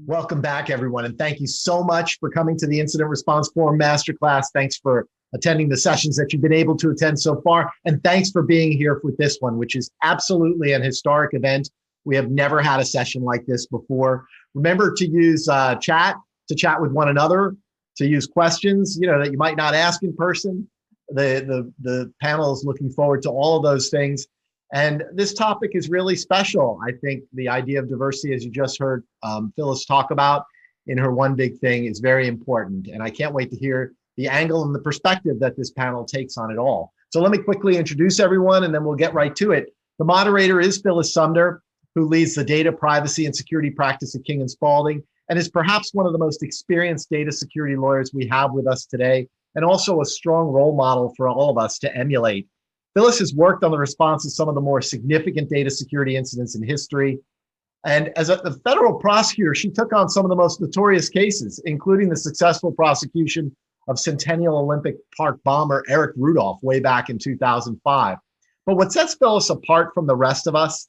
Welcome back, everyone, and thank you so much for coming to the Incident Response Forum Masterclass. Thanks for attending the sessions that you've been able to attend so far, and thanks for being here with this one, which is absolutely an historic event. We have never had a session like this before. Remember to use chat to chat with one another, to use questions that you might not ask in person. The panel is looking forward to all of those things. And this topic is really special. I think the idea of diversity, as you just heard Phyllis talk about in her One Big Thing, is very important. And I can't wait to hear the angle and the perspective that this panel takes on it all. So let me quickly introduce everyone, and then we'll get right to it. The moderator is Phyllis Sumner, who leads the data privacy and security practice at King & Spalding, and is perhaps one of the most experienced data security lawyers we have with us today, and also a strong role model for all of us to emulate. Phyllis has worked on the response to some of the more significant data security incidents in history. And as the federal prosecutor, she took on some of the most notorious cases, including the successful prosecution of Centennial Olympic Park bomber Eric Rudolph way back in 2005. But what sets Phyllis apart from the rest of us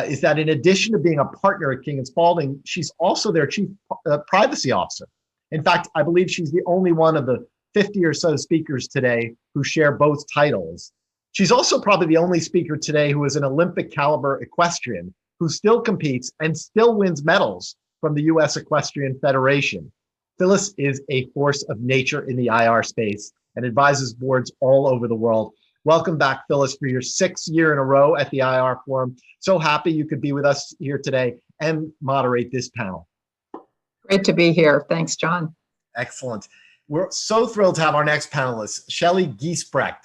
is that in addition to being a partner at King & Spalding, she's also their chief privacy officer. In fact, I believe she's the only one of the 50 or so speakers today who share both titles. She's also probably the only speaker today who is an Olympic caliber equestrian who still competes and still wins medals from the U.S. Equestrian Federation. Phyllis is a force of nature in the IR space and advises boards all over the world. Welcome back, Phyllis, for your 6th year in a row at the IR Forum. So happy you could be with us here today and moderate this panel. Great to be here. Thanks, John. Excellent. We're so thrilled to have our next panelist, Shelley Giesbrecht,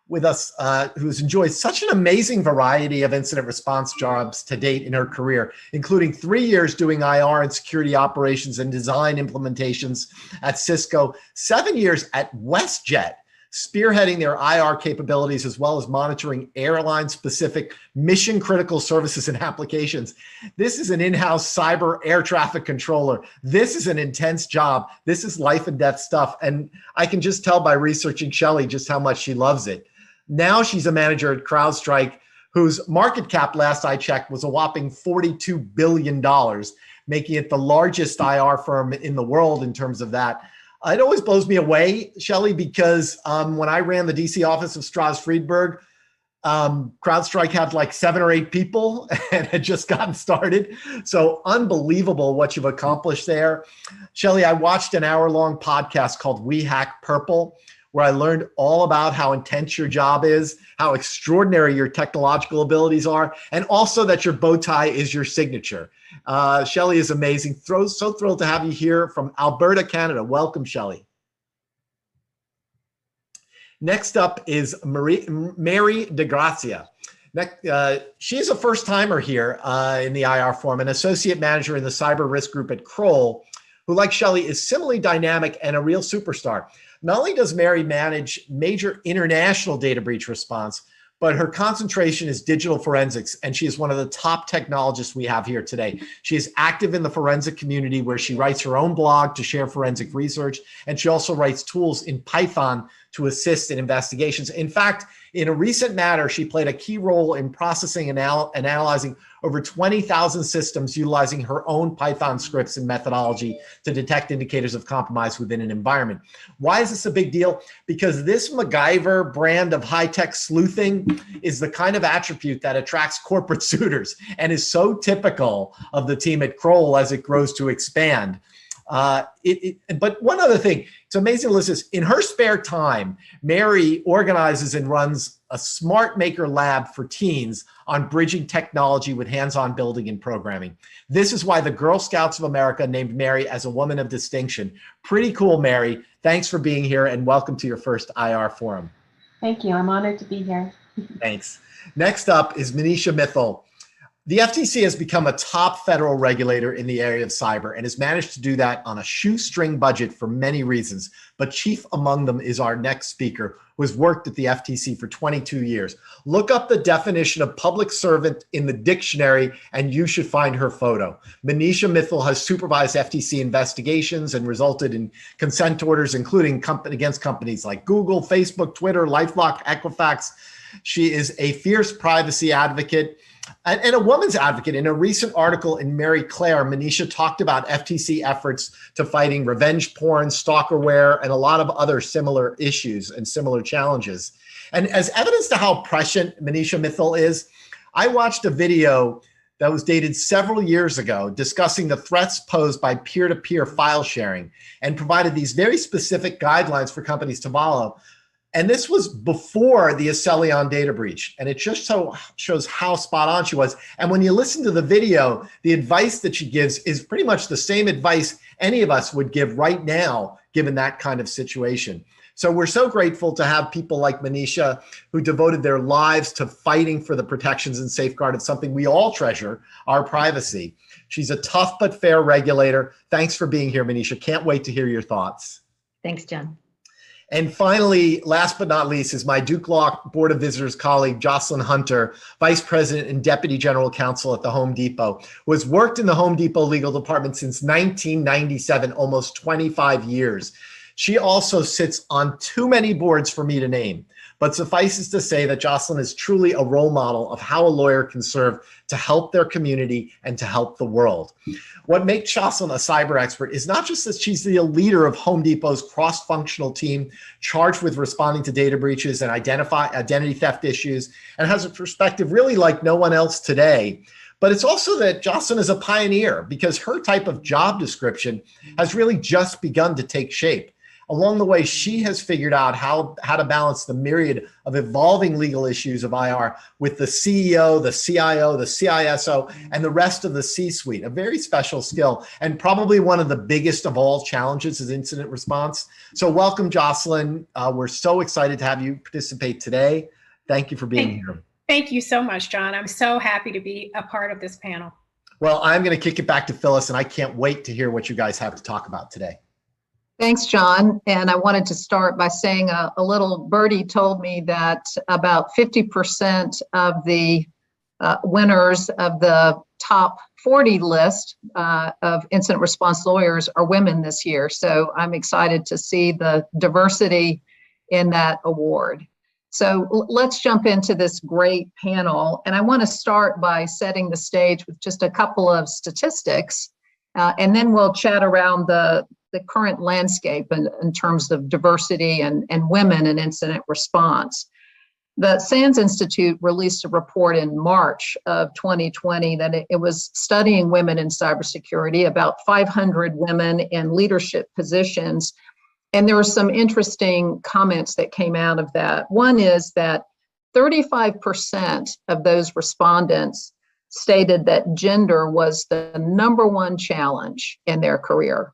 with us, who's enjoyed such an amazing variety of incident response jobs to date in her career, including 3 years doing IR and security operations and design implementations at Cisco, 7 years at WestJet, spearheading their IR capabilities, as well as monitoring airline-specific mission-critical services and applications. This is an in-house cyber air traffic controller. This is an intense job. This is life and death stuff. And I can just tell by researching Shelley just how much she loves it. Now she's a manager at CrowdStrike, whose market cap, last I checked, was a whopping $42 billion, making it the largest IR firm in the world in terms of that. It always blows me away, Shelley, because when I ran the DC office of Strauss Friedberg, CrowdStrike had like 7 or 8 people and had just gotten started. So unbelievable what you've accomplished there. Shelley, I watched an hour-long podcast called We Hack Purple, where I learned all about how intense your job is, how extraordinary your technological abilities are, and also that your bow tie is your signature. Shelley is amazing. So thrilled to have you here from Alberta, Canada. Welcome, Shelley. Next up is Mary DeGrazia. She's a first-timer here in the IR Forum, an associate manager in the cyber risk group at Kroll, who, like Shelley, is similarly dynamic and a real superstar. Not only does Mary manage major international data breach response, but her concentration is digital forensics, and she is one of the top technologists we have here today. She is active in the forensic community, where she writes her own blog to share forensic research, and she also writes tools in Python to assist in investigations. In fact, in a recent matter, she played a key role in processing and analyzing over 20,000 systems utilizing her own Python scripts and methodology to detect indicators of compromise within an environment. Why is this a big deal? Because this MacGyver brand of high-tech sleuthing is the kind of attribute that attracts corporate suitors and is so typical of the team at Kroll as it grows to expand. But one other thing, it's amazing to listen to this. In her spare time, Mary organizes and runs a smart maker lab for teens on bridging technology with hands-on building and programming. This is why the Girl Scouts of America named Mary as a woman of distinction. Pretty cool, Mary. Thanks for being here, and welcome to your first IR Forum. Thank you. I'm honored to be here. Thanks. Next up is Maneesha Mithal. The FTC has become a top federal regulator in the area of cyber and has managed to do that on a shoestring budget for many reasons. But chief among them is our next speaker, who has worked at the FTC for 22 years. Look up the definition of public servant in the dictionary and you should find her photo. Maneesha Mithal has supervised FTC investigations and resulted in consent orders, including against companies like Google, Facebook, Twitter, LifeLock, Equifax. She is a fierce privacy advocate. And a woman's advocate. In a recent article in Mary Claire, Maneesha talked about FTC efforts to fighting revenge porn, stalkerware, and a lot of other similar issues and similar challenges. And as evidence to how prescient Maneesha Mithal is, I watched a video that was dated several years ago discussing the threats posed by peer-to-peer file sharing and provided these very specific guidelines for companies to follow. And this was before the Acelion data breach. And it just so shows how spot on she was. And when you listen to the video, the advice that she gives is pretty much the same advice any of us would give right now, given that kind of situation. So we're so grateful to have people like Maneesha who devoted their lives to fighting for the protections and safeguard of something we all treasure, our privacy. She's a tough but fair regulator. Thanks for being here, Maneesha. Can't wait to hear your thoughts. Thanks, John. And finally, last but not least, is my Duke Law Board of Visitors colleague, Jocelyn Hunter, Vice President and Deputy General Counsel at the Home Depot, who has worked in the Home Depot legal department since 1997, almost 25 years. She also sits on too many boards for me to name, but suffices to say that Jocelyn is truly a role model of how a lawyer can serve to help their community and to help the world. What makes Jocelyn a cyber expert is not just that she's the leader of Home Depot's cross-functional team charged with responding to data breaches and identity theft issues, and has a perspective really like no one else today. But it's also that Jocelyn is a pioneer because her type of job description has really just begun to take shape. Along the way, she has figured out how to balance the myriad of evolving legal issues of IR with the CEO, the CIO, the CISO, and the rest of the C-suite, a very special skill, and probably one of the biggest of all challenges is incident response. So welcome, Jocelyn. We're so excited to have you participate today. Thank you for being here. Thank you so much, John. I'm so happy to be a part of this panel. Well, I'm going to kick it back to Phyllis, and I can't wait to hear what you guys have to talk about today. Thanks, John. And I wanted to start by saying a little birdie told me that about 50% of the winners of the top 40 list of incident response lawyers are women this year. So I'm excited to see the diversity in that award. So let's jump into this great panel. And I want to start by setting the stage with just a couple of statistics, and then we'll chat around the current landscape in terms of diversity and women in incident response. The SANS Institute released a report in March of 2020 that it was studying women in cybersecurity, about 500 women in leadership positions. And there were some interesting comments that came out of that. One is that 35% of those respondents stated that gender was the #1 challenge in their career.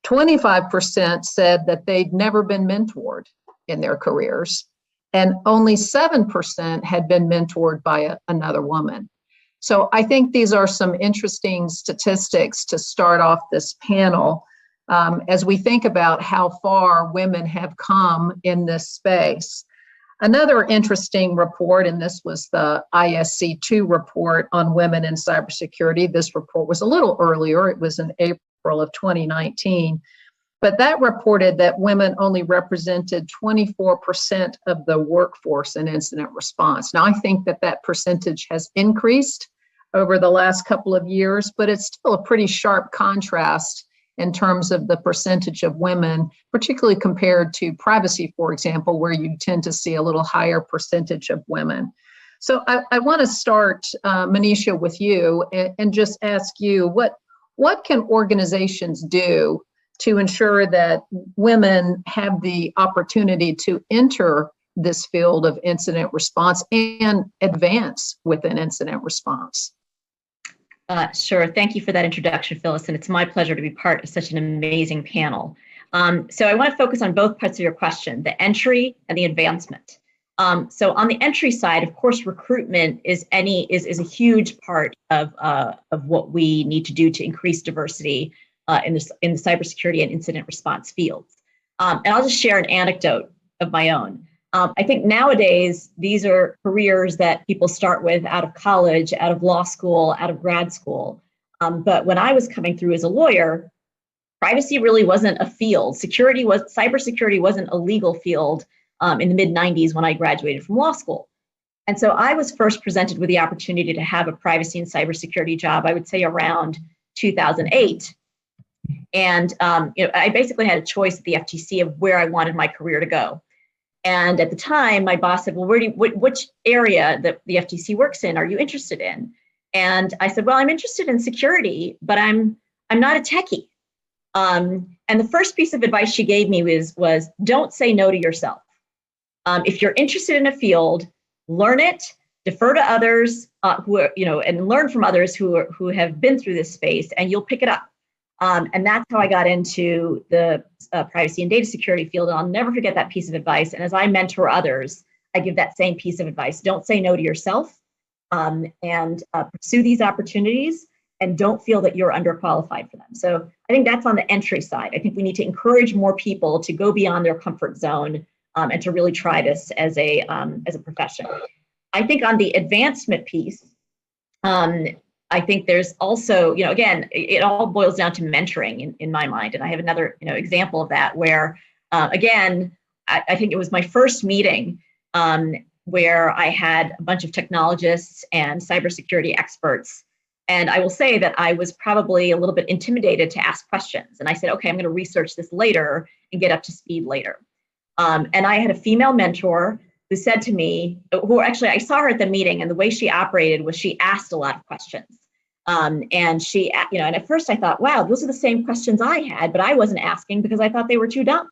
25% said that they'd never been mentored in their careers, and only 7% had been mentored by another woman. So I think these are some interesting statistics to start off this panel as we think about how far women have come in this space. Another interesting report, and this was the ISC2 report on women in cybersecurity. This report was a little earlier. It was in April of 2019, but that reported that women only represented 24% of the workforce in incident response. Now, I think that percentage has increased over the last couple of years, but it's still a pretty sharp contrast in terms of the percentage of women, particularly compared to privacy, for example, where you tend to see a little higher percentage of women. So I want to start, Maneesha, with you and just ask you, what can organizations do to ensure that women have the opportunity to enter this field of incident response and advance within incident response? Sure. Thank you for that introduction, Phyllis, and it's my pleasure to be part of such an amazing panel. So I want to focus on both parts of your question, the entry and the advancement. So on the entry side, of course, recruitment is a huge part of what we need to do to increase diversity in the cybersecurity and incident response fields. And I'll just share an anecdote of my own. I think nowadays, these are careers that people start with out of college, out of law school, out of grad school. But when I was coming through as a lawyer, privacy really wasn't a field. Cybersecurity wasn't a legal field in the mid-90s when I graduated from law school. And so I was first presented with the opportunity to have a privacy and cybersecurity job, I would say around 2008. And I basically had a choice at the FTC of where I wanted my career to go. And at the time, my boss said, well, which area that the FTC works in are you interested in? And I said, well, I'm interested in security, but I'm not a techie. And the first piece of advice she gave me was don't say no to yourself. If you're interested in a field, learn it, defer to others who are, and learn from others who have been through this space, and you'll pick it up. And that's how I got into the privacy and data security field. And I'll never forget that piece of advice. And as I mentor others, I give that same piece of advice. Don't say no to yourself, and pursue these opportunities, and don't feel that you're underqualified for them. So I think that's on the entry side. I think we need to encourage more people to go beyond their comfort zone and to really try this as a profession. I think on the advancement piece, I think there's also, again, it all boils down to mentoring in my mind. And I have another, example of that where, again, I think it was my first meeting where I had a bunch of technologists and cybersecurity experts. And I will say that I was probably a little bit intimidated to ask questions. And I said, okay, I'm going to research this later and get up to speed later. And I had a female mentor who said to me, I saw her at the meeting, and the way she operated was she asked a lot of questions. And she, and at first I thought, wow, those are the same questions I had, but I wasn't asking because I thought they were too dumb.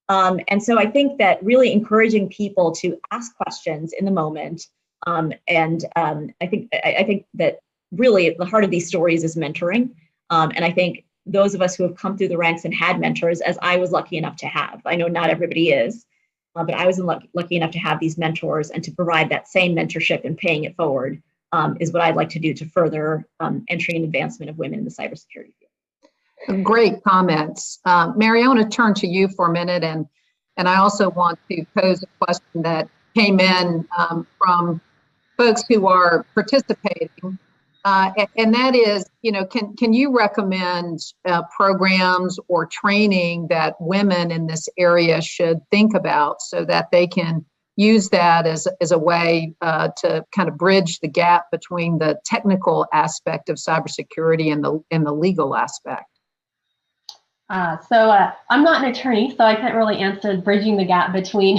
And so I think that really encouraging people to ask questions in the moment. And I think that really the heart of these stories is mentoring. And I think those of us who have come through the ranks and had mentors, as I was lucky enough to have, I know not everybody is, but I was lucky enough to have these mentors and to provide that same mentorship and paying it forward is what I'd like to do to further entry and advancement of women in the cybersecurity field. Great comments. Mary, I want to turn to you for a minute, and I also want to pose a question that came in from folks who are participating, and that is, can you recommend programs or training that women in this area should think about so that they can use that as a way to kind of bridge the gap between the technical aspect of cybersecurity and the legal aspect? I'm not an attorney, so I can't really answer bridging the gap between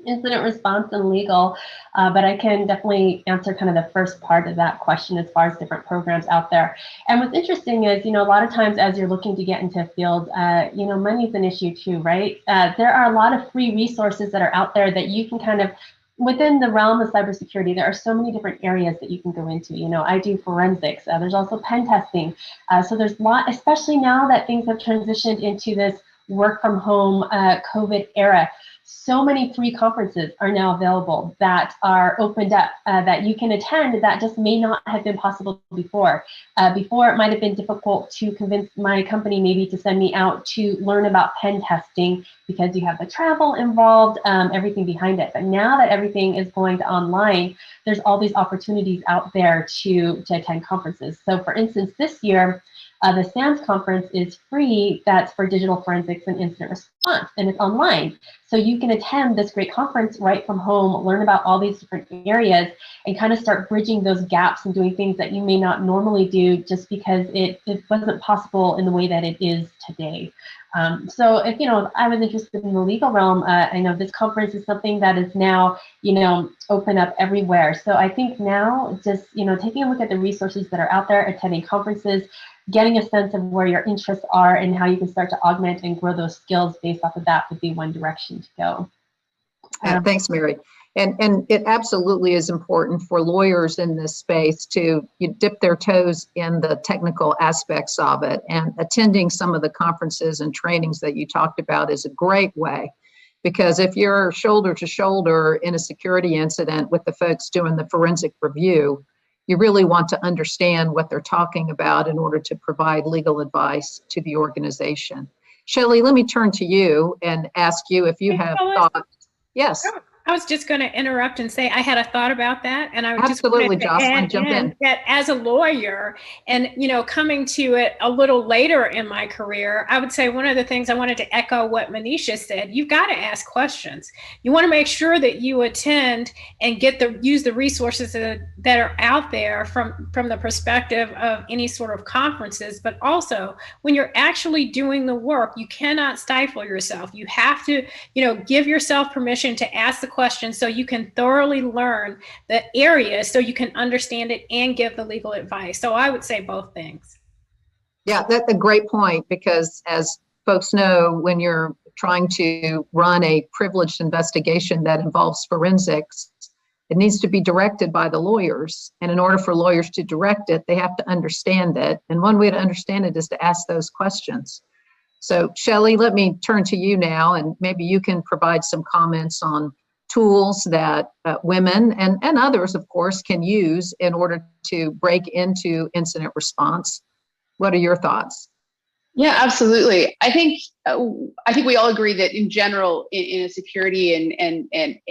incident response and legal, but I can definitely answer kind of the first part of that question as far as different programs out there. And what's interesting is, a lot of times as you're looking to get into a field, money's an issue too, right? There are a lot of free resources that are out there that you can kind of, within the realm of cybersecurity, there are so many different areas that you can go into. I do forensics. There's also pen testing. So there's a lot, especially now that things have transitioned into this work from home COVID era. So many free conferences are now available that are opened up that you can attend that just may not have been possible before. Before, it might have been difficult to convince my company maybe to send me out to learn about pen testing because you have the travel involved, everything behind it. But now that everything is going to online, there's all these opportunities out there to attend conferences. So for instance, this year, the SANS conference is free. That's for digital forensics and incident response, and it's online. So you can attend this great conference right from home, learn about all these different areas, and kind of start bridging those gaps and doing things that you may not normally do just because it wasn't possible in the way that it is today. So if, I was interested in the legal realm, I know this conference is something that is now, open up everywhere. So I think now just, taking a look at the resources that are out there, attending conferences, getting a sense of where your interests are and how you can start to augment and grow those skills based off of that would be one direction to go. Thanks, Mary. And it absolutely is important for lawyers in this space to dip their toes in the technical aspects of it. And attending some of the conferences and trainings that you talked about is a great way, because if you're shoulder to shoulder in a security incident with the folks doing the forensic review, you really want to understand what they're talking about in order to provide legal advice to the organization. Shelley, let me turn to you and ask you if you have thoughts. Yes. Sure. I was just going to interrupt and say I had a thought about that, and I would Absolutely, just wanted to Jocelyn, add jump in. that as a lawyer, and coming to it a little later in my career, I would say one of the things I wanted to echo what Maneesha said. You've got to ask questions. You want to make sure that you attend and use the resources that are out there from the perspective of any sort of conferences, but also when you're actually doing the work, you cannot stifle yourself. You have to give yourself permission to ask the questions so you can thoroughly learn the area so you can understand it and give the legal advice. So I would say both things. Yeah, that's a great point, because as folks know, when you're trying to run a privileged investigation that involves forensics, it needs to be directed by the lawyers. And in order for lawyers to direct it, they have to understand it. And one way to understand it is to ask those questions. So Shelley, let me turn to you now, and maybe you can provide some comments on tools that women and others, of course, can use in order to break into incident response. What are your thoughts? Yeah, absolutely. I think we all agree that in general, in a security and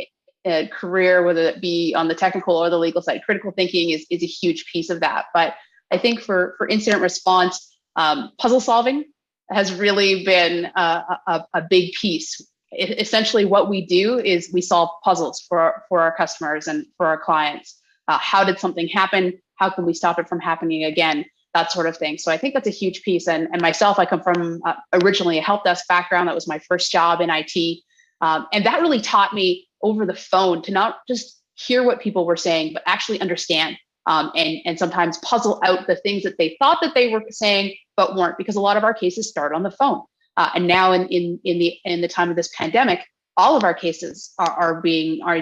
a career, whether it be on the technical or the legal side, critical thinking is a huge piece of that. But I think for incident response, puzzle solving has really been a big piece. Essentially, what we do is we solve puzzles for our customers and for our clients. How did something happen? How can we stop it from happening again? That sort of thing. So I think that's a huge piece. And myself, I come from originally a help desk background. That was my first job in IT. And that really taught me over the phone to not just hear what people were saying, but actually understand and sometimes puzzle out the things that they thought that they were saying, but weren't, because a lot of our cases start on the phone. And now in the time of this pandemic, all of our cases are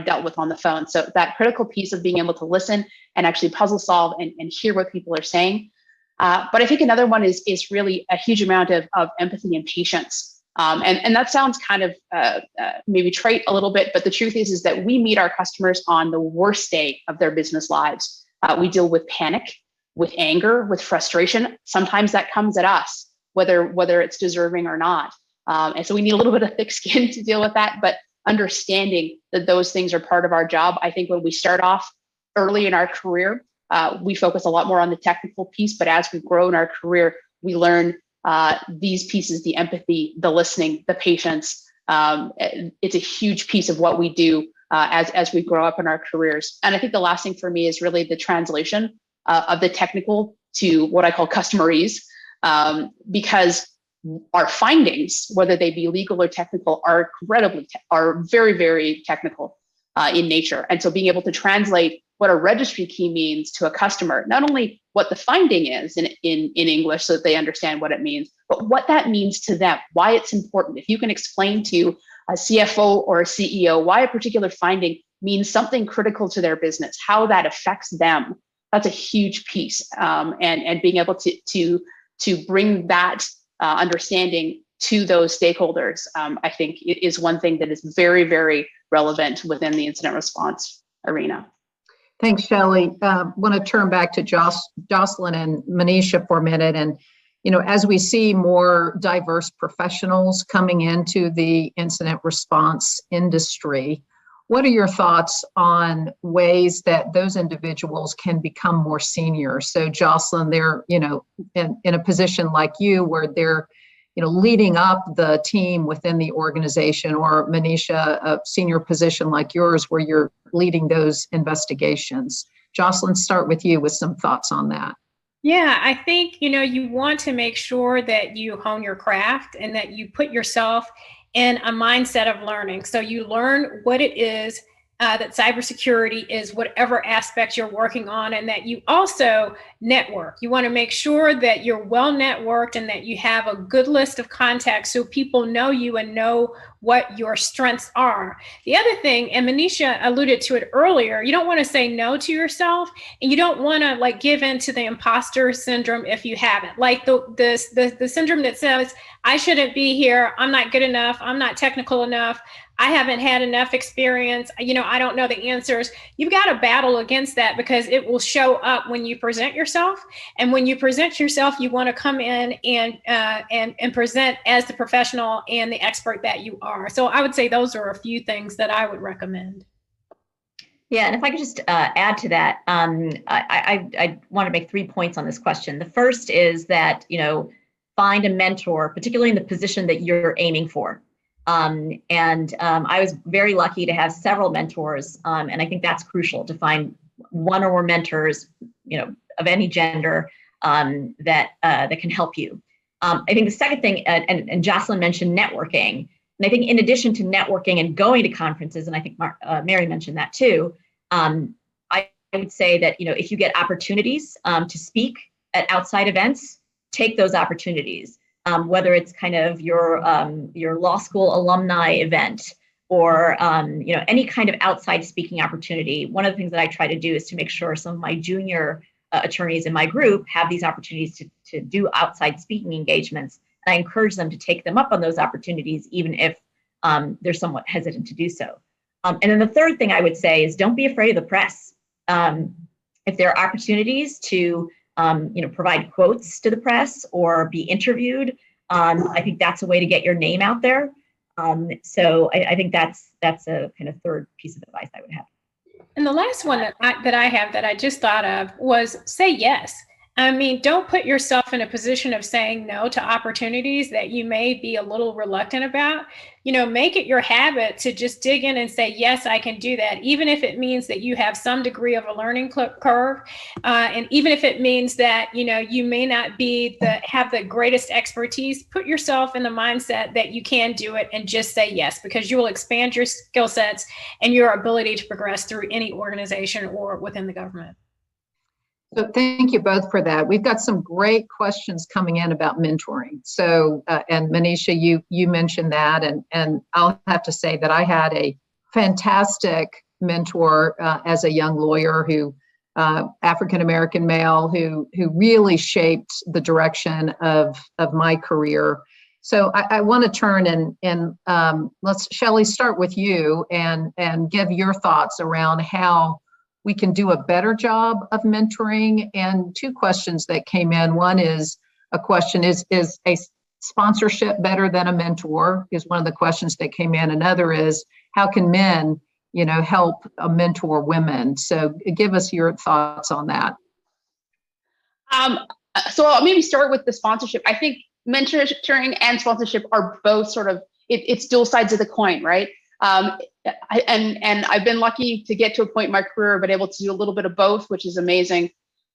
dealt with on the phone. So that critical piece of being able to listen and actually puzzle solve and hear what people are saying. But I think another one is really a huge amount of empathy and patience. And that sounds kind of maybe trite a little bit, but the truth is that we meet our customers on the worst day of their business lives. We deal with panic, with anger, with frustration. Sometimes that comes at us, whether it's deserving or not. And so we need a little bit of thick skin to deal with that, but understanding that those things are part of our job. I think when we start off early in our career, we focus a lot more on the technical piece, but as we grow in our career, we learn these pieces, the empathy, the listening, the patience. It's a huge piece of what we do as we grow up in our careers. And I think the last thing for me is really the translation of the technical to what I call customerese, because our findings, whether they be legal or technical, are very, very technical in nature. And so being able to translate what a registry key means to a customer, not only what the finding is in English so that they understand what it means, but what that means to them, why it's important. If you can explain to a CFO or a CEO why a particular finding means something critical to their business, how that affects them, that's a huge piece. And being able to bring that understanding to those stakeholders, I think is one thing that is very, very relevant within the incident response arena. Thanks, Shelley. Want to turn back to Jocelyn and Maneesha for a minute. And, as we see more diverse professionals coming into the incident response industry, what are your thoughts on ways that those individuals can become more senior? So Jocelyn, they're, in a position like you where they're, leading up the team within the organization, or Maneesha, a senior position like yours where you're leading those investigations. Jocelyn, start with you with some thoughts on that. Yeah, I think, you want to make sure that you hone your craft and that you put yourself in a mindset of learning. So you learn what it is that cybersecurity is, whatever aspect you're working on, and that you also network. You want to make sure that you're well networked and that you have a good list of contacts so people know you and know what your strengths are. The other thing, and Maneesha alluded to it earlier, you don't want to say no to yourself, and you don't want to give in to the imposter syndrome if you haven't. Like the syndrome that says, I shouldn't be here, I'm not good enough, I'm not technical enough, I haven't had enough experience, I don't know the answers. You've got to battle against that, because it will show up when you present yourself yourself. And when you present yourself, you want to come in and present as the professional and the expert that you are. So I would say those are a few things that I would recommend. Yeah, and if I could just add to that, I want to make 3 points on this question. The first is that, find a mentor, particularly in the position that you're aiming for. I was very lucky to have several mentors, and I think that's crucial, to find one or more mentors, of any gender, that can help you. I think the second thing, and Jocelyn mentioned networking, and I think in addition to networking and going to conferences, and I think Mary mentioned that too, I would say that, if you get opportunities to speak at outside events, take those opportunities, whether it's kind of your law school alumni event or, any kind of outside speaking opportunity. One of the things that I try to do is to make sure some of my junior attorneys in my group have these opportunities to do outside speaking engagements. And I encourage them to take them up on those opportunities, even if they're somewhat hesitant to do so. And then the third thing I would say is don't be afraid of the press. If there are opportunities to provide quotes to the press or be interviewed, I think that's a way to get your name out there. So I think that's a kind of third piece of advice I would have. And the last one that I have that I just thought of was say yes. I mean, don't put yourself in a position of saying no to opportunities that you may be a little reluctant about. Make it your habit to just dig in and say, yes, I can do that, even if it means that you have some degree of a learning curve. And even if it means that, you may not have the greatest expertise, put yourself in the mindset that you can do it and just say yes, because you will expand your skill sets and your ability to progress through any organization or within the government. So thank you both for that. We've got some great questions coming in about mentoring. So, and Maneesha, you mentioned that, and I'll have to say that I had a fantastic mentor as a young lawyer who, African-American male, who really shaped the direction of my career. So I want to turn and let's, Shelley, start with you and give your thoughts around how we can do a better job of mentoring. And two questions that came in. One is a question, is a sponsorship better than a mentor, is one of the questions that came in. Another is, how can men, help mentor women? So give us your thoughts on that. So I'll maybe start with the sponsorship. I think mentoring and sponsorship are both sort of, it's dual sides of the coin, right? And I've been lucky to get to a point in my career, but able to do a little bit of both, which is amazing.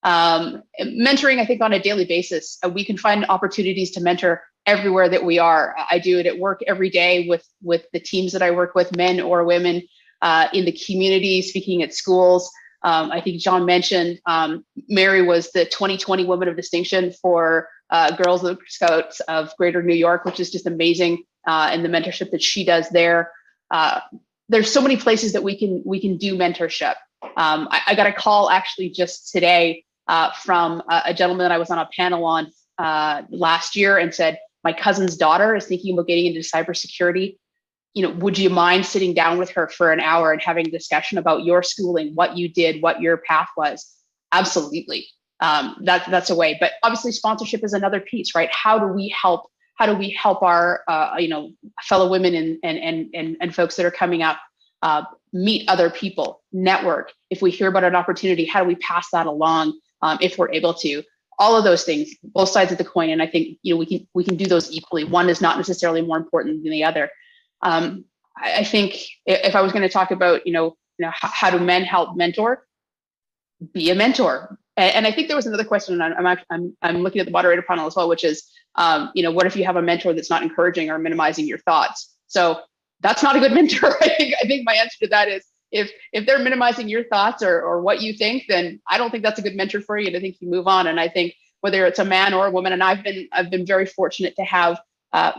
Mentoring, I think, on a daily basis, we can find opportunities to mentor everywhere that we are. I do it at work every day with the teams that I work with, men or women, in the community, speaking at schools. I think John mentioned Mary was the 2020 Woman of Distinction for Girls Scouts of Greater New York, which is just amazing, and the mentorship that she does there. There's so many places that we can do mentorship. I got a call actually just today from a gentleman that I was on a panel on last year, and said, my cousin's daughter is thinking about getting into cybersecurity. Would you mind sitting down with her for an hour and having a discussion about your schooling, what you did, what your path was? Absolutely. That's a way. But obviously sponsorship is another piece, right? How do we help our fellow women and folks that are coming up meet other people, network? If we hear about an opportunity, how do we pass that along if we're able to? All of those things, both sides of the coin, and I think we can do those equally. One is not necessarily more important than the other. I think if I was going to talk about how do men help mentor, be a mentor. And I think there was another question, and I'm looking at the moderator panel as well, which is, what if you have a mentor that's not encouraging or minimizing your thoughts? So that's not a good mentor. I think my answer to that is, if they're minimizing your thoughts or what you think, then I don't think that's a good mentor for you. And I think you move on. And I think whether it's a man or a woman, and I've been very fortunate to have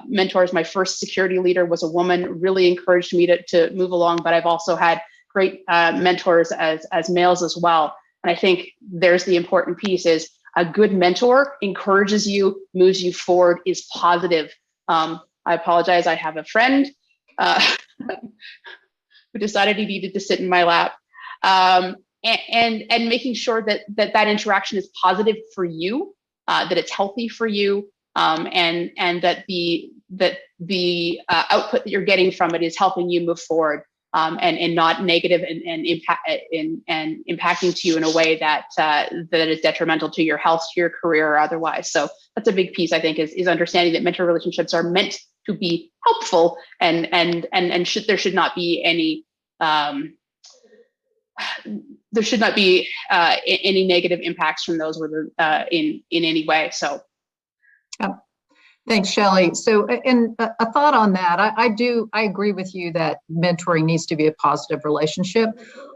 mentors. My first security leader was a woman, really encouraged me to move along. But I've also had great mentors as males as well. And I think there's the important piece is a good mentor encourages you, moves you forward, is positive. I apologize. I have a friend who decided he needed to sit in my lap. and making sure that interaction is positive for you, that it's healthy for you, and that the output that you're getting from it is helping you move forward, and not negative and impacting to you in a way that is detrimental to your health, to your career, or otherwise. So that's a big piece, I think, is understanding that mentor relationships are meant to be helpful, and there should not be any any negative impacts from those in any way. So. Thanks, Shelley. So, and a thought on that, I agree with you that mentoring needs to be a positive relationship.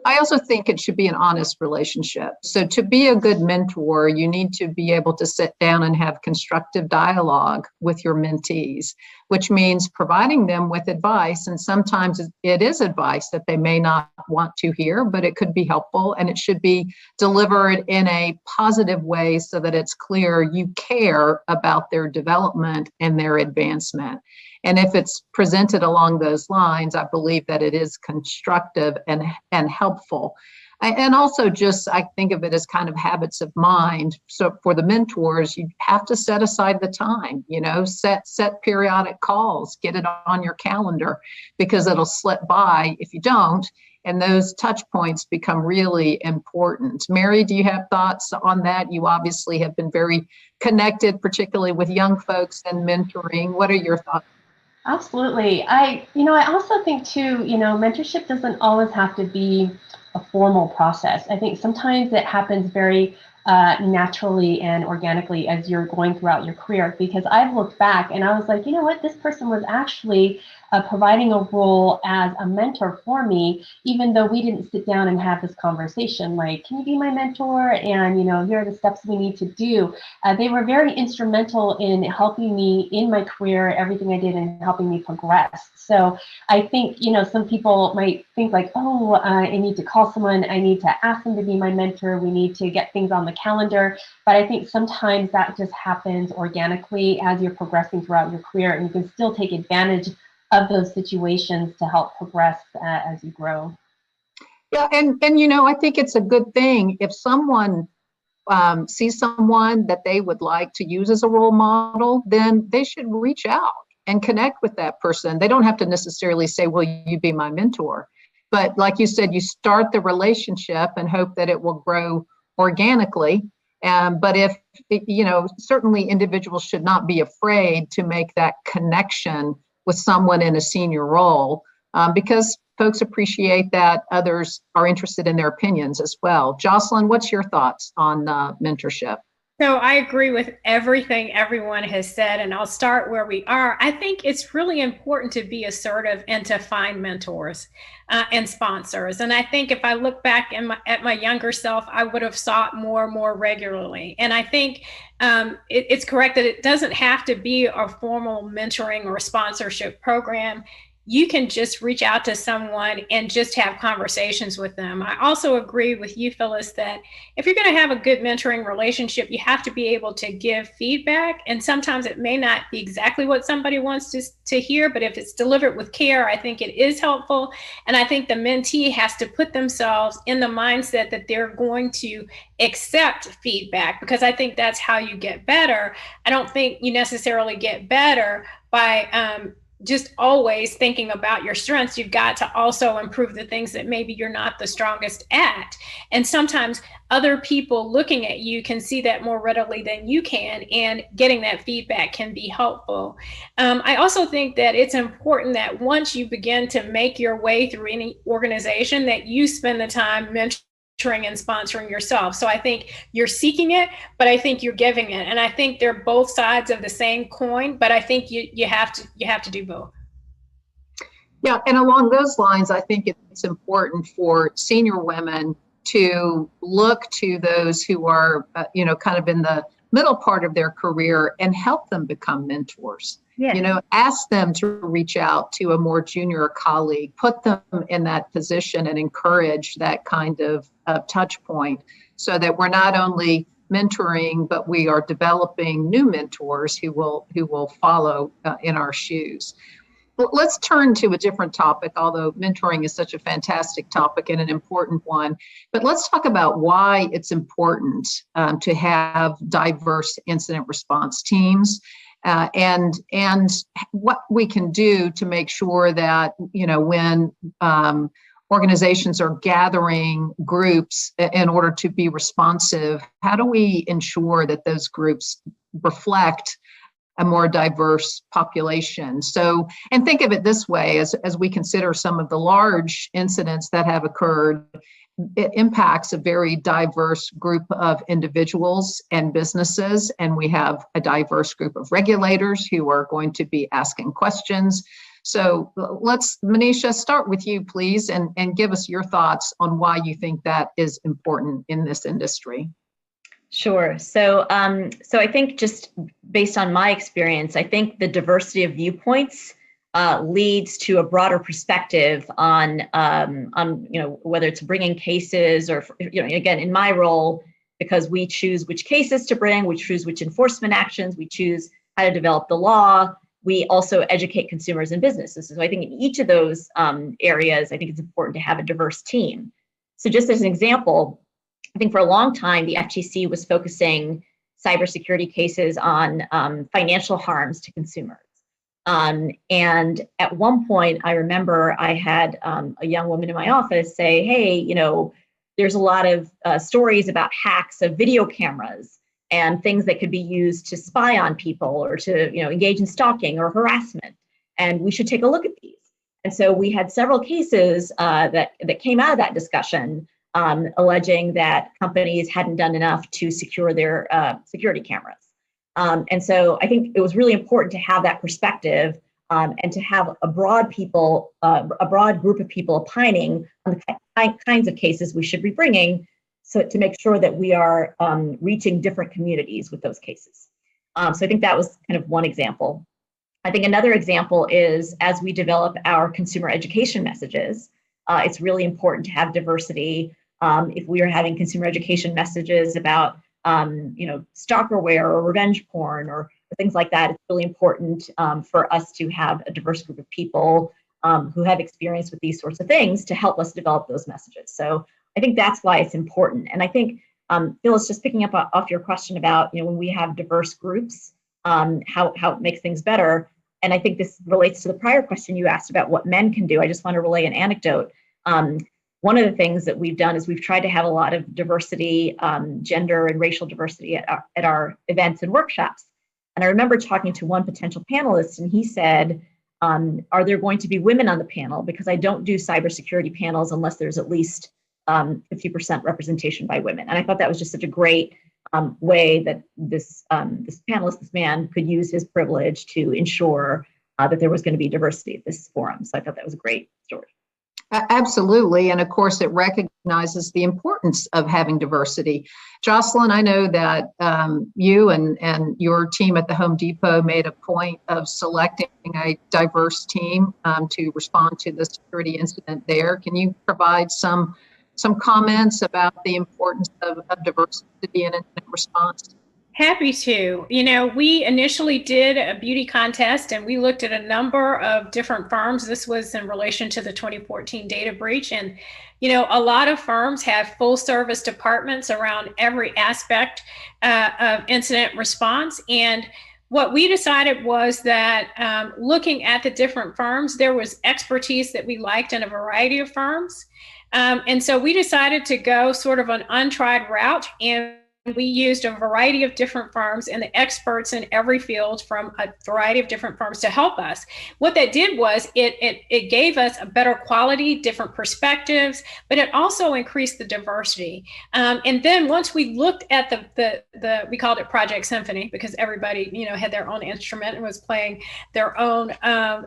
I also think it should be an honest relationship. So to be a good mentor, you need to be able to sit down and have constructive dialogue with your mentees, which means providing them with advice. And sometimes it is advice that they may not want to hear, but it could be helpful, and it should be delivered in a positive way so that it's clear you care about their development and their advancement. And if it's presented along those lines, I believe that it is constructive and helpful. And also just, I think of it as kind of habits of mind. So for the mentors, you have to set aside the time, set periodic calls, get it on your calendar, because it'll slip by if you don't. And those touch points become really important. Mary, do you have thoughts on that? You obviously have been very connected, particularly with young folks and mentoring. What are your thoughts? Absolutely. I also think too, mentorship doesn't always have to be a formal process. I think sometimes it happens very naturally and organically as you're going throughout your career, because I've looked back and I was like, you know what, this person was actually providing a role as a mentor for me, even though we didn't sit down and have this conversation, like, can you be my mentor? And, here are the steps we need to do. They were very instrumental in helping me in my career, everything I did, and helping me progress. So I think, some people might think like, oh, I need to call someone, I need to ask them to be my mentor, we need to get things on the calendar. But I think sometimes that just happens organically as you're progressing throughout your career, and you can still take advantage of those situations to help progress as you grow. Yeah, and I think it's a good thing if someone sees someone that they would like to use as a role model, then they should reach out and connect with that person. They don't have to necessarily say, will you be my mentor? But like you said, you start the relationship and hope that it will grow organically. But if, certainly individuals should not be afraid to make that connection with someone in a senior role, because folks appreciate that others are interested in their opinions as well. Jocelyn, what's your thoughts on mentorship? So I agree with everything everyone has said, and I'll start where we are. I think it's really important to be assertive and to find mentors and sponsors. And I think if I look back at my younger self, I would have sought more regularly. And I think it's correct that it doesn't have to be a formal mentoring or sponsorship program. You can just reach out to someone and just have conversations with them. I also agree with you, Phyllis, that if you're going to have a good mentoring relationship, you have to be able to give feedback. And sometimes it may not be exactly what somebody wants to hear, but if it's delivered with care, I think it is helpful. And I think the mentee has to put themselves in the mindset that they're going to accept feedback, because I think that's how you get better. I don't think you necessarily get better by just always thinking about your strengths. You've got to also improve the things that maybe you're not the strongest at. And sometimes other people looking at you can see that more readily than you can, and getting that feedback can be helpful. I also think that it's important that once you begin to make your way through any organization, that you spend the time mentoring and sponsoring yourself. So I think you're seeking it, but I think you're giving it. And I think they're both sides of the same coin, but I think you have to do both. Yeah, and along those lines, I think it's important for senior women to look to those who are, kind of in the middle part of their career and help them become mentors. Yeah. Ask them to reach out to a more junior colleague, put them in that position and encourage that kind of touch point, so that we're not only mentoring, but we are developing new mentors who will follow in our shoes. Let's turn to a different topic, although mentoring is such a fantastic topic and an important one. But let's talk about why it's important to have diverse incident response teams, and what we can do to make sure that, you know, when organizations are gathering groups in order to be responsive, how do we ensure that those groups reflect a more diverse population? So, and think of it this way, as we consider some of the large incidents that have occurred, it impacts a very diverse group of individuals and businesses. And we have a diverse group of regulators who are going to be asking questions. So let's, Maneesha, start with you, please, and give us your thoughts on why you think that is important in this industry. Sure. So I think, just based on my experience, I think the diversity of viewpoints leads to a broader perspective on you know, whether it's bringing cases or, you know, again, in my role, because we choose which cases to bring, we choose which enforcement actions, we choose how to develop the law. We also educate consumers and businesses. So I think in each of those areas, I think it's important to have a diverse team. So just as an example, I think for a long time, the FTC was focusing cybersecurity cases on financial harms to consumers. And at one point, I remember I had a young woman in my office say, hey, you know, there's a lot of stories about hacks of video cameras and things that could be used to spy on people or to, you know, engage in stalking or harassment. And we should take a look at these. And so we had several cases that came out of that discussion, alleging that companies hadn't done enough to secure their security cameras. And so I think it was really important to have that perspective and to have a broad group of people opining on the kinds of cases we should be bringing, so to make sure that we are reaching different communities with those cases. So I think that was kind of one example. I think another example is, as we develop our consumer education messages, it's really important to have diversity. If we are having consumer education messages about, you know, stalkerware or revenge porn or things like that, it's really important for us to have a diverse group of people who have experience with these sorts of things to help us develop those messages. So I think that's why it's important. And I think, Phyllis, just picking up off your question about, you know, when we have diverse groups, how it makes things better. And I think this relates to the prior question you asked about what men can do. I just want to relay an anecdote. One of the things that we've done is we've tried to have a lot of diversity, gender and racial diversity at our events and workshops. And I remember talking to one potential panelist, and he said, are there going to be women on the panel? Because I don't do cybersecurity panels unless there's at least 50% representation by women. And I thought that was just such a great way that this panelist, this man, could use his privilege to ensure that there was going to be diversity at this forum. So I thought that was a great story. Absolutely. And of course, it recognizes the importance of having diversity. Jocelyn, I know that you and your team at the Home Depot made a point of selecting a diverse team to respond to the security incident there. Can you provide some comments about the importance of diversity in incident response? Happy to. You know, we initially did a beauty contest and we looked at a number of different firms. This was in relation to the 2014 data breach. And, you know, a lot of firms have full service departments around every aspect of incident response. And what we decided was that looking at the different firms, there was expertise that we liked in a variety of firms. And so we decided to go sort of an untried route, and we used a variety of different firms and the experts in every field from a variety of different firms to help us. What that did was it gave us a better quality, different perspectives, but it also increased the diversity. And then once we looked at the we called it Project Symphony, because everybody, you know, had their own instrument and was playing their own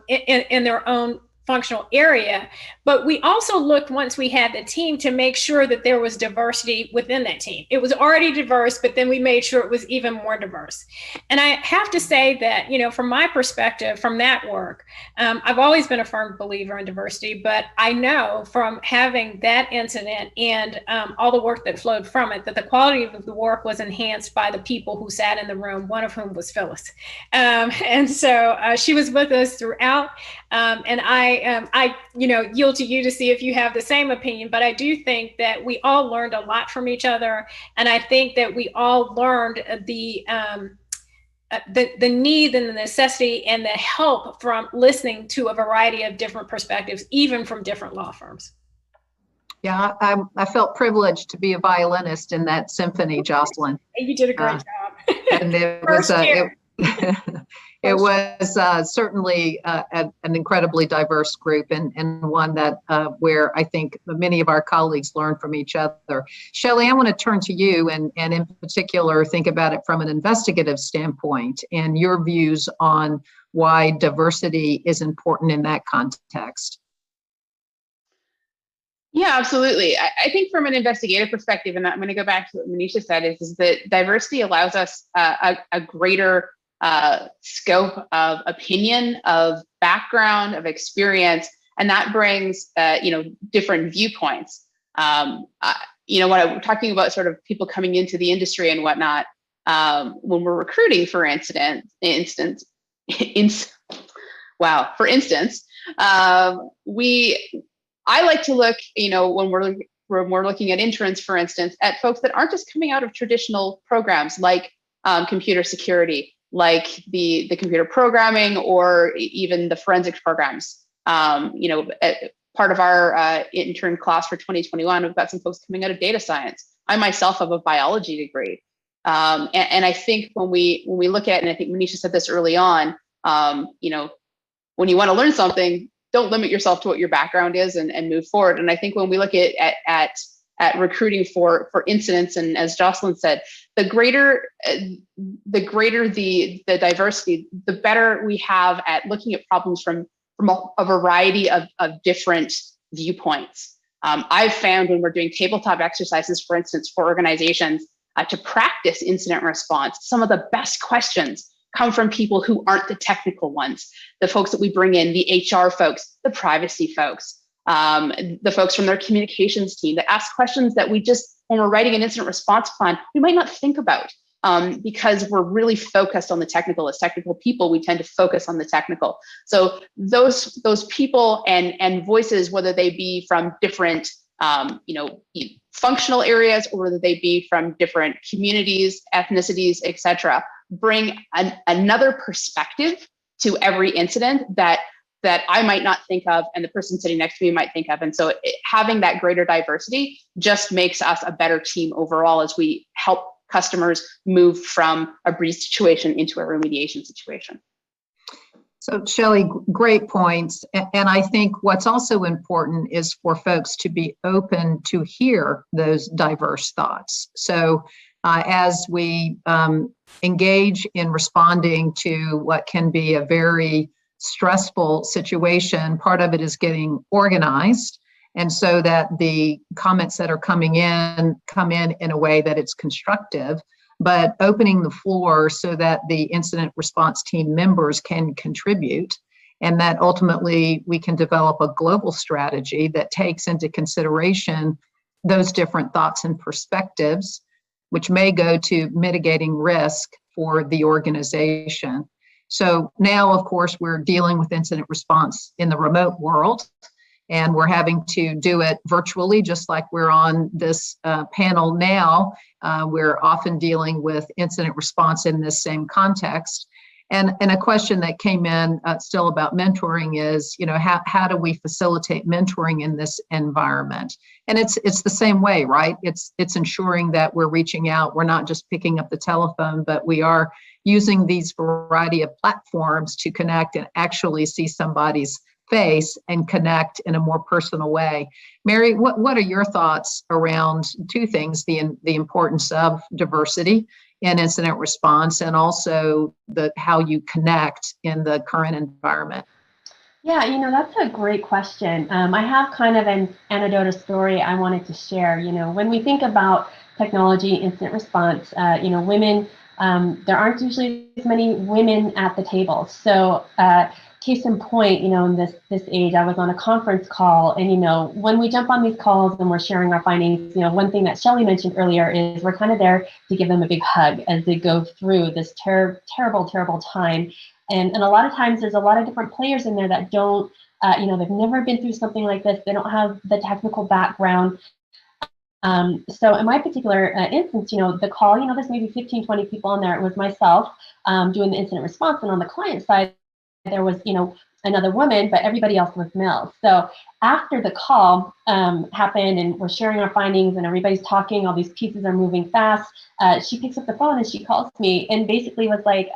in their own functional area, but we also looked once we had the team to make sure that there was diversity within that team. It was already diverse, but then we made sure it was even more diverse. And I have to say that, you know, from my perspective, from that work, I've always been a firm believer in diversity, but I know from having that incident and all the work that flowed from it, that the quality of the work was enhanced by the people who sat in the room, one of whom was Phyllis. And so she was with us throughout. And I, you know, yield to you to see if you have the same opinion, but I do think that we all learned a lot from each other. And I think that we all learned the need and the necessity and the help from listening to a variety of different perspectives, even from different law firms. Yeah, I felt privileged to be a violinist in that symphony, Jocelyn. You did a great job. And it was it was certainly an incredibly diverse group, and one that where I think many of our colleagues learned from each other. Shelley, I want to turn to you and in particular think about it from an investigative standpoint and your views on why diversity is important in that context. Yeah, absolutely. I think from an investigative perspective, and I'm going to go back to what Maneesha said, is that diversity allows us a greater scope of opinion, of background, of experience, and that brings different viewpoints. When I'm talking about sort of people coming into the industry and whatnot, when we're recruiting, for instance, I like to look, when we're looking at interns, for instance, at folks that aren't just coming out of traditional programs like computer security, like the computer programming, or even the forensics programs. Part of our intern class for 2021, we've got some folks coming out of data science. I myself have a biology degree. And I think when we look at, and I think Maneesha said this early on, when you want to learn something, don't limit yourself to what your background is and move forward. And I think when we look at recruiting for incidents, and as Jocelyn said, the greater the diversity, the better we have at looking at problems from a variety of different viewpoints. I've found when we're doing tabletop exercises, for instance, for organizations to practice incident response, some of the best questions come from people who aren't the technical ones, the folks that we bring in, the HR folks, the privacy folks, the folks from their communications team that ask questions that we just, when we're writing an incident response plan, we might not think about because we're really focused on the technical. As technical people, we tend to focus on the technical. So those people and voices, whether they be from different functional areas or whether they be from different communities, ethnicities, etc., bring another perspective to every incident that I might not think of and the person sitting next to me might think of. And so having that greater diversity just makes us a better team overall as we help customers move from a breach situation into a remediation situation. So Shelley, great points. And I think what's also important is for folks to be open to hear those diverse thoughts. So as we engage in responding to what can be a very stressful situation, part of it is getting organized. And so that the comments that are coming in come in a way that it's constructive, but opening the floor so that the incident response team members can contribute, and that ultimately we can develop a global strategy that takes into consideration those different thoughts and perspectives, which may go to mitigating risk for the organization. So now, of course, we're dealing with incident response in the remote world, and we're having to do it virtually, just like we're on this panel now. We're often dealing with incident response in this same context. And a question that came in still about mentoring is, how do we facilitate mentoring in this environment? And it's the same way, right? It's ensuring that we're reaching out. We're not just picking up the telephone, but we are using these variety of platforms to connect and actually see somebody's face and connect in a more personal way. Mary, what are your thoughts around two things, the importance of diversity in incident response and also how you connect in the current environment? Yeah, that's a great question. I have kind of an anecdotal story I wanted to share. When we think about technology incident response, women, there aren't usually as many women at the table. So, case in point, in this age, I was on a conference call, and when we jump on these calls and we're sharing our findings, one thing that Shelley mentioned earlier is we're kind of there to give them a big hug as they go through this terrible, terrible time. And a lot of times there's a lot of different players in there that don't, they've never been through something like this. They don't have the technical background. So in my particular instance, the call, there's maybe 15, 20 people on there. It was myself doing the incident response. And on the client side, there was, another woman, but everybody else was male. So after the call happened and we're sharing our findings and everybody's talking, all these pieces are moving fast, she picks up the phone and she calls me and basically was like,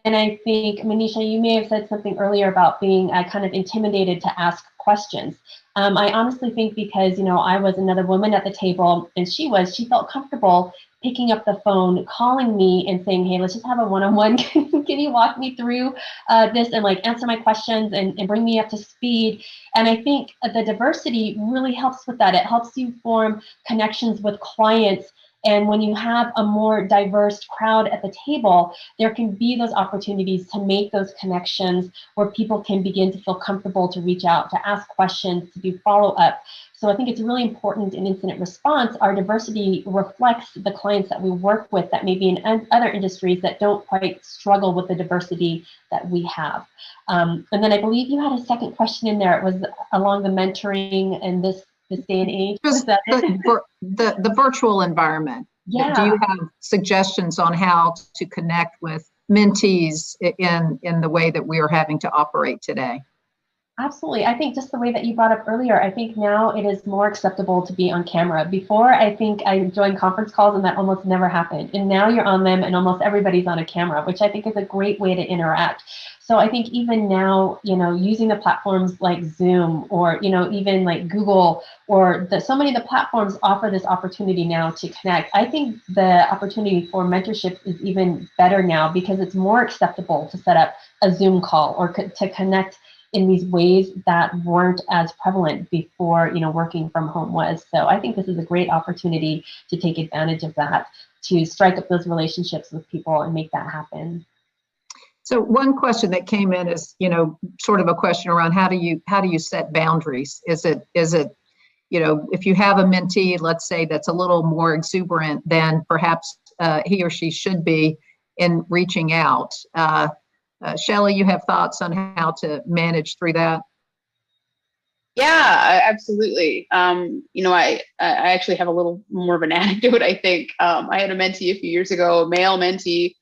and I think, Maneesha, you may have said something earlier about being kind of intimidated to ask questions. I honestly think because, I was another woman at the table and she felt comfortable picking up the phone, calling me and saying, hey, let's just have a one-on-one. Can you walk me through this and answer my questions and bring me up to speed? And I think the diversity really helps with that. It helps you form connections with clients. And when you have a more diverse crowd at the table, there can be those opportunities to make those connections where people can begin to feel comfortable to reach out, to ask questions, to do follow-up. So I think it's really important in incident response. Our diversity reflects the clients that we work with that may be in other industries that don't quite struggle with the diversity that we have. And then I believe you had a second question in there. It was along the mentoring and this day and age. Just the virtual environment. Yeah. Do you have suggestions on how to connect with mentees in the way that we are having to operate today? Absolutely. I think just the way that you brought up earlier, I think now it is more acceptable to be on camera. Before, I think I joined conference calls and that almost never happened. And now you're on them and almost everybody's on a camera, which I think is a great way to interact. So I think even now, using the platforms like Zoom or, even like Google or so many of the platforms offer this opportunity now to connect. I think the opportunity for mentorship is even better now because it's more acceptable to set up a Zoom call or to connect in these ways that weren't as prevalent before, working from home was. So I think this is a great opportunity to take advantage of that, to strike up those relationships with people and make that happen. So one question that came in is, sort of a question around how do you set boundaries? Is it, if you have a mentee, let's say that's a little more exuberant than perhaps he or she should be in reaching out. Shelley, you have thoughts on how to manage through that? Yeah, absolutely. I actually have a little more of an anecdote, I think. I had a mentee a few years ago, a male mentee.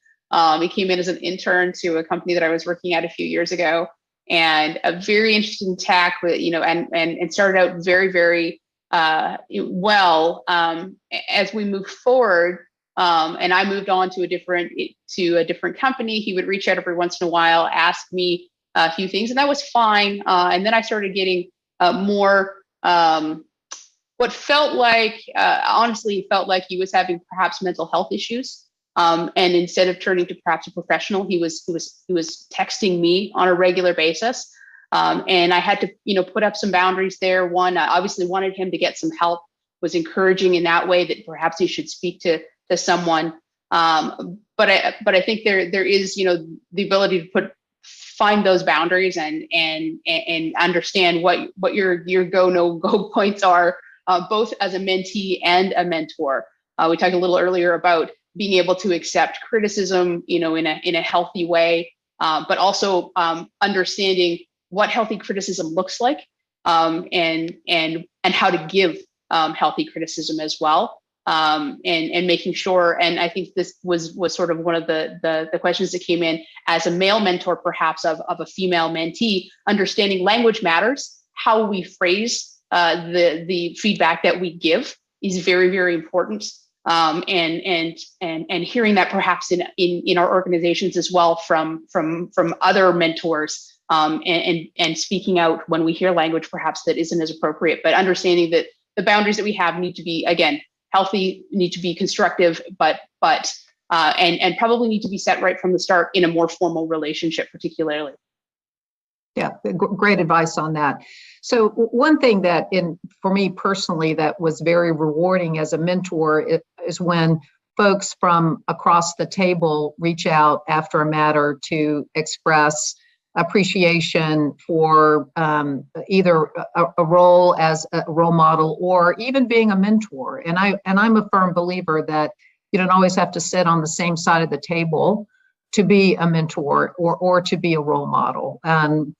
He came in as an intern to a company that I was working at a few years ago, and a very interesting tack, and started out very, very well. As we moved forward, and I moved on to a different company, he would reach out every once in a while, ask me a few things, and that was fine. And then I started getting more what felt like, honestly, felt like he was having perhaps mental health issues. And instead of turning to perhaps a professional, he was texting me on a regular basis. And I had to, put up some boundaries there. One, I obviously wanted him to get some help, was encouraging in that way that perhaps he should speak to someone. But I think there is, the ability to find those boundaries and understand what your go no go points are, both as a mentee and a mentor. We talked a little earlier about being able to accept criticism, in a healthy way, but also understanding what healthy criticism looks like, and how to give healthy criticism as well. And making sure, and I think this was sort of one of the questions that came in as a male mentor, perhaps of a female mentee, understanding language matters. How we phrase the feedback that we give is very, very important. And hearing that perhaps in our organizations as well from other mentors, and speaking out when we hear language perhaps that isn't as appropriate, but understanding that the boundaries that we have need to be, again, healthy, need to be constructive, but and probably need to be set right from the start in a more formal relationship, particularly. Yeah, great advice on that. So one thing that, for me personally, that was very rewarding as a mentor is when folks from across the table reach out after a matter to express appreciation for either a role as a role model or even being a mentor. And I'm a firm believer that you don't always have to sit on the same side of the table to be a mentor or to be a role model.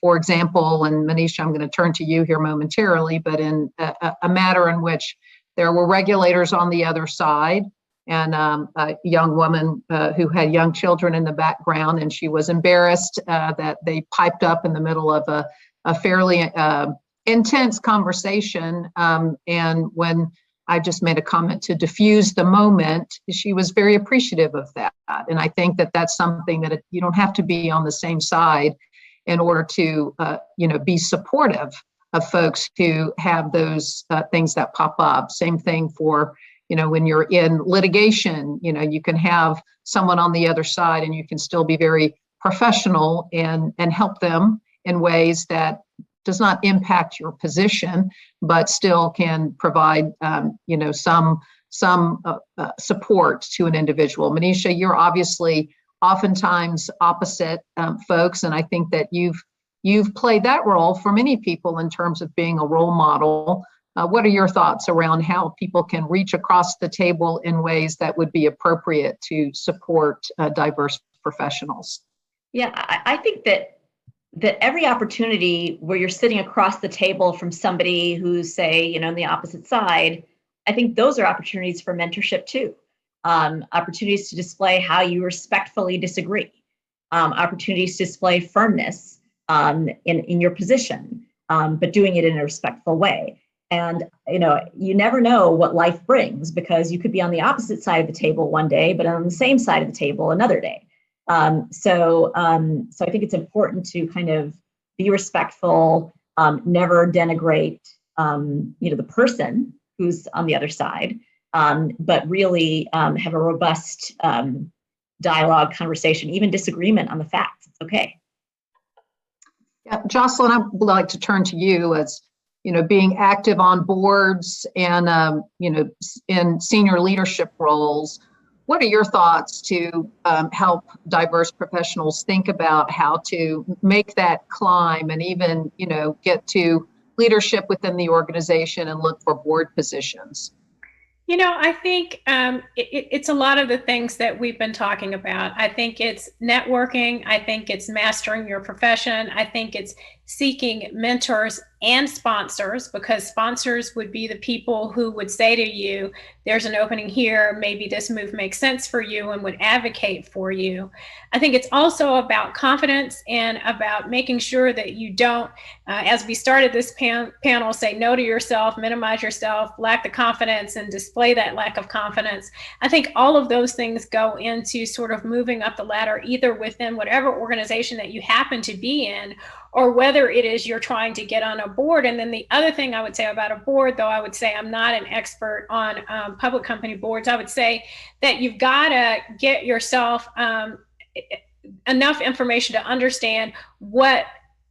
For example, and Maneesha, I'm going to turn to you here momentarily, but in a matter in which there were regulators on the other side and a young woman who had young children in the background, and she was embarrassed that they piped up in the middle of a fairly intense conversation. And when I just made a comment to diffuse the moment, she was very appreciative of that. And I think that that's something that you don't have to be on the same side in order to, be supportive of folks who have those things that pop up. Same thing for, when you're in litigation, you can have someone on the other side and you can still be very professional and help them in ways that does not impact your position, but still can provide, some support to an individual. Maneesha, you're obviously oftentimes opposite folks, and I think that you've played that role for many people in terms of being a role model. What are your thoughts around how people can reach across the table in ways that would be appropriate to support diverse professionals? Yeah, I think that every opportunity where you're sitting across the table from somebody who's, say, on the opposite side, I think those are opportunities for mentorship too. Opportunities to display how you respectfully disagree, opportunities to display firmness in your position, but doing it in a respectful way. And, you never know what life brings, because you could be on the opposite side of the table one day, but on the same side of the table another day. So I think it's important to kind of be respectful, never denigrate, the person who's on the other side, but really have a robust dialogue, conversation, even disagreement on the facts. It's okay. Yeah, Jocelyn, I would like to turn to you as, being active on boards and, in senior leadership roles. What are your thoughts to help diverse professionals think about how to make that climb and even, get to leadership within the organization and look for board positions? I think it's a lot of the things that we've been talking about. I think it's networking. I think it's mastering your profession. I think it's seeking mentors and sponsors, because sponsors would be the people who would say to you, there's an opening here, maybe this move makes sense for you, and would advocate for you. I think it's also about confidence and about making sure that you don't, as we started this panel, say no to yourself, minimize yourself, lack the confidence, and display that lack of confidence. I think all of those things go into sort of moving up the ladder, either within whatever organization that you happen to be in, or whether it is you're trying to get on a board. And then the other thing I would say about a board, though I would say I'm not an expert on public company boards, I would say that you've got to get yourself enough information to understand what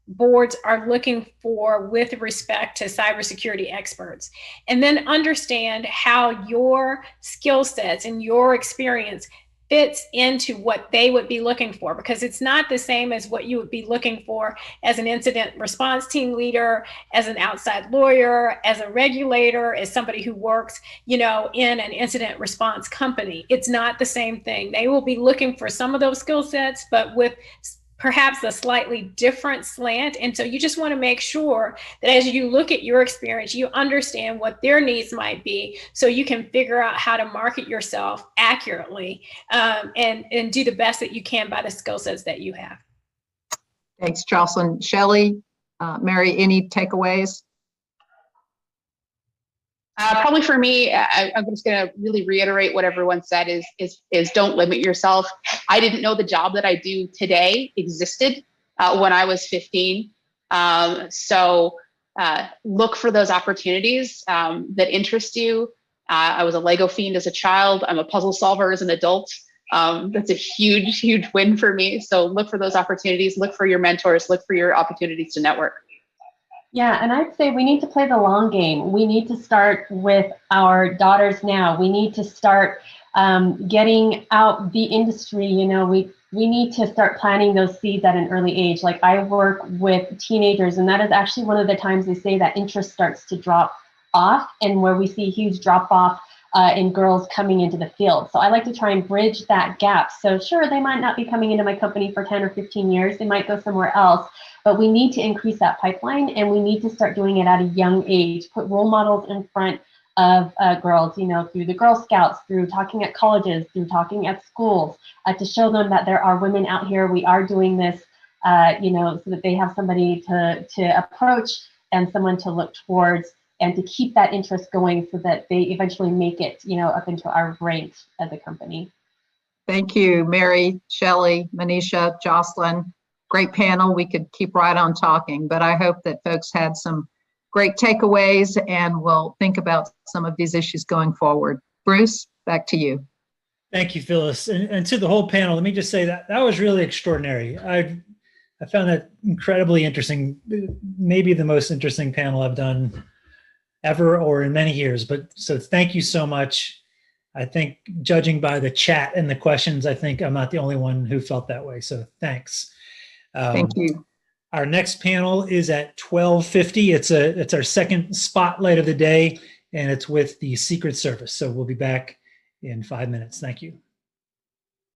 boards are looking for with respect to cybersecurity experts, and then understand how your skill sets and your experience fits into what they would be looking for, because it's not the same as what you would be looking for as an incident response team leader, as an outside lawyer, as a regulator, as somebody who works, in an incident response company. It's not the same thing. They will be looking for some of those skill sets, but with perhaps a slightly different slant. And so you just want to make sure that as you look at your experience, you understand what their needs might be, so you can figure out how to market yourself accurately, and do the best that you can by the skill sets that you have. Thanks, Jocelyn. Shelley, Mary, any takeaways? Probably for me, I'm just going to really reiterate what everyone said is don't limit yourself. I didn't know the job that I do today existed when I was 15. So look for those opportunities that interest you. I was a Lego fiend as a child. I'm a puzzle solver as an adult. That's a huge, huge win for me. So look for those opportunities, look for your mentors, look for your opportunities to network. Yeah, and I'd say we need to play the long game. We need to start with our daughters now. We need to start getting out the industry. You know, we need to start planting those seeds at an early age. Like I work with teenagers, and that is actually one of the times they say that interest starts to drop off, and where we see a huge drop off in girls coming into the field. So I like to try and bridge that gap. So sure, they might not be coming into my company for 10 or 15 years. They might go somewhere else. But we need to increase that pipeline, and we need to start doing it at a young age. Put role models in front of girls, you know, through the Girl Scouts, through talking at colleges, through talking at schools, to show them that there are women out here. We are doing this, you know, so that they have somebody to approach and someone to look towards, and to keep that interest going so that they eventually make it, you know, up into our ranks as a company. Thank you, Mary, Shelley, Maneesha, Jocelyn. Great panel. We could keep right on talking, but I hope that folks had some great takeaways and will think about some of these issues going forward. Bruce, back to you. Thank you, Phyllis. And to the whole panel, let me just say that that was really extraordinary. I found that incredibly interesting, maybe the most interesting panel I've done ever or in many years. But so thank you so much. I think judging by the chat and the questions, I think I'm not the only one who felt that way. So thanks. Thank you. Our next panel is at 12:50. It's our second spotlight of the day, and it's with the Secret Service. So we'll be back in 5 minutes. Thank you.